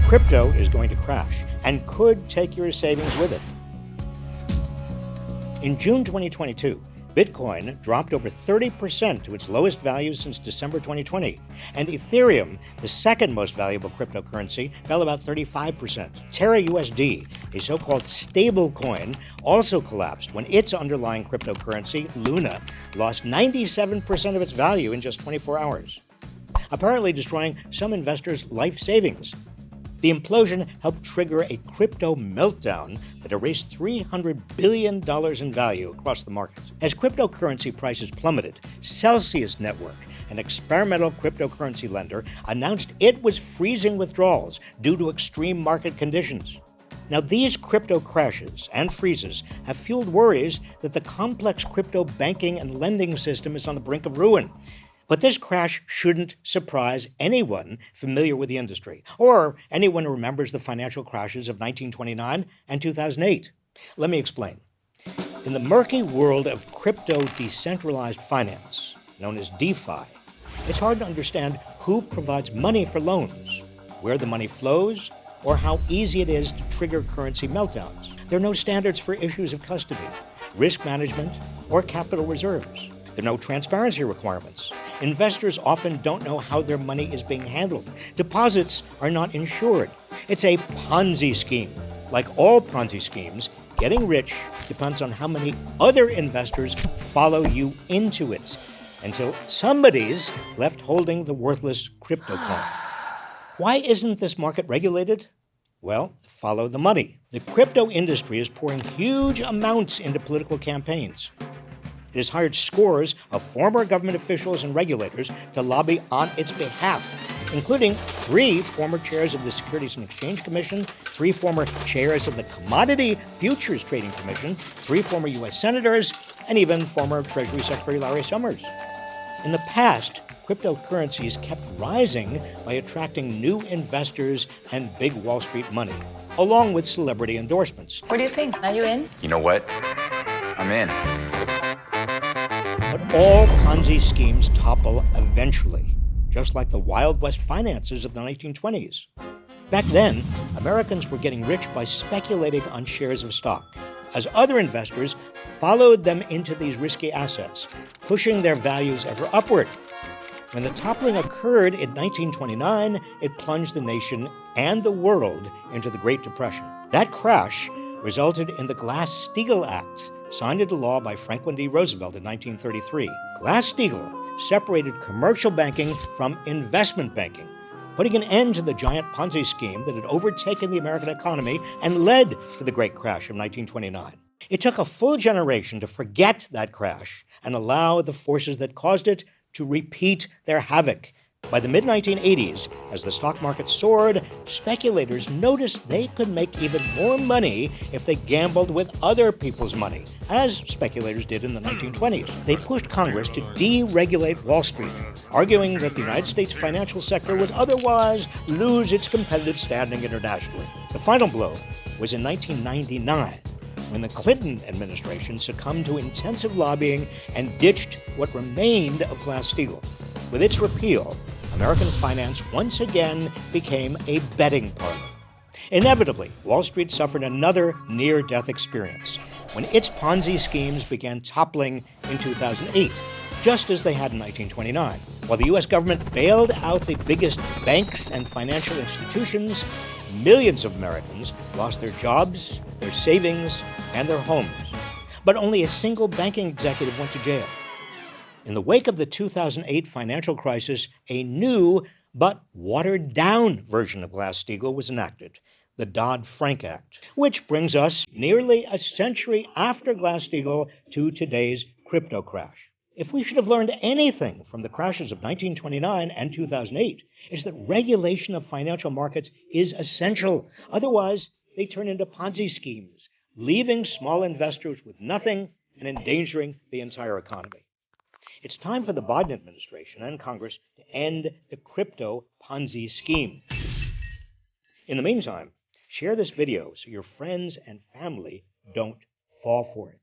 Crypto is going to crash and could take your savings with it. In June 2022, Bitcoin dropped over 30% to its lowest value since December 2020, and Ethereum, the second most valuable cryptocurrency, fell about 35%. Terra USD, a so-called stable coin, also collapsed when its underlying cryptocurrency, Luna, lost 97% of its value in just 24 hours, apparently destroying some investors' life savings. The implosion helped trigger a crypto meltdown that erased $300 billion in value across the market. As cryptocurrency prices plummeted, Celsius Network, an experimental cryptocurrency lender, announced it was freezing withdrawals due to extreme market conditions. Now, these crypto crashes and freezes have fueled worries that the complex crypto banking and lending system is on the brink of ruin. But this crash shouldn't surprise anyone familiar with the industry, or anyone who remembers the financial crashes of 1929 and 2008. Let me explain. In the murky world of crypto decentralized finance, known as DeFi, it's hard to understand who provides money for loans, where the money flows, or how easy it is to trigger currency meltdowns. There are no standards for issues of custody, risk management, or capital reserves. There are no transparency requirements. Investors often don't know how their money is being handled. Deposits are not insured. It's a Ponzi scheme. Like all Ponzi schemes, getting rich depends on how many other investors follow you into it, until somebody's left holding the worthless crypto coin. Why isn't this market regulated? Well, follow the money. The crypto industry is pouring huge amounts into political campaigns. It has hired scores of former government officials and regulators to lobby on its behalf, including 3 former chairs of the Securities and Exchange Commission, 3 former chairs of the Commodity Futures Trading Commission, 3 former U.S. senators, and even former Treasury Secretary Larry Summers. In the past, cryptocurrencies kept rising by attracting new investors and big Wall Street money, along with celebrity endorsements. What do you think? Are you in? You know what? I'm in. But all Ponzi schemes topple eventually, just like the Wild West finances of the 1920s. Back then, Americans were getting rich by speculating on shares of stock, as other investors followed them into these risky assets, pushing their values ever upward. When the toppling occurred in 1929, it plunged the nation and the world into the Great Depression. That crash resulted in the Glass-Steagall Act, signed into law by Franklin D. Roosevelt in 1933. Glass-Steagall separated commercial banking from investment banking, putting an end to the giant Ponzi scheme that had overtaken the American economy and led to the Great Crash of 1929. It took a full generation to forget that crash and allow the forces that caused it to repeat their havoc. By the mid-1980s, as the stock market soared, speculators noticed they could make even more money if they gambled with other people's money, as speculators did in the 1920s. They pushed Congress to deregulate Wall Street, arguing that the United States financial sector would otherwise lose its competitive standing internationally. The final blow was in 1999, when the Clinton administration succumbed to intensive lobbying and ditched what remained of Glass-Steagall. With its repeal, American finance once again became a betting parlor. Inevitably, Wall Street suffered another near-death experience when its Ponzi schemes began toppling in 2008, just as they had in 1929. While the U.S. government bailed out the biggest banks and financial institutions, millions of Americans lost their jobs, their savings, and their homes. But only a single banking executive went to jail. In the wake of the 2008 financial crisis, a new but watered-down version of Glass-Steagall was enacted, the Dodd-Frank Act, which brings us nearly a century after Glass-Steagall to today's crypto crash. If we should have learned anything from the crashes of 1929 and 2008, it's that regulation of financial markets is essential. Otherwise, they turn into Ponzi schemes, leaving small investors with nothing and endangering the entire economy. It's time for the Biden administration and Congress to end the crypto Ponzi scheme. In the meantime, share this video so your friends and family don't fall for it.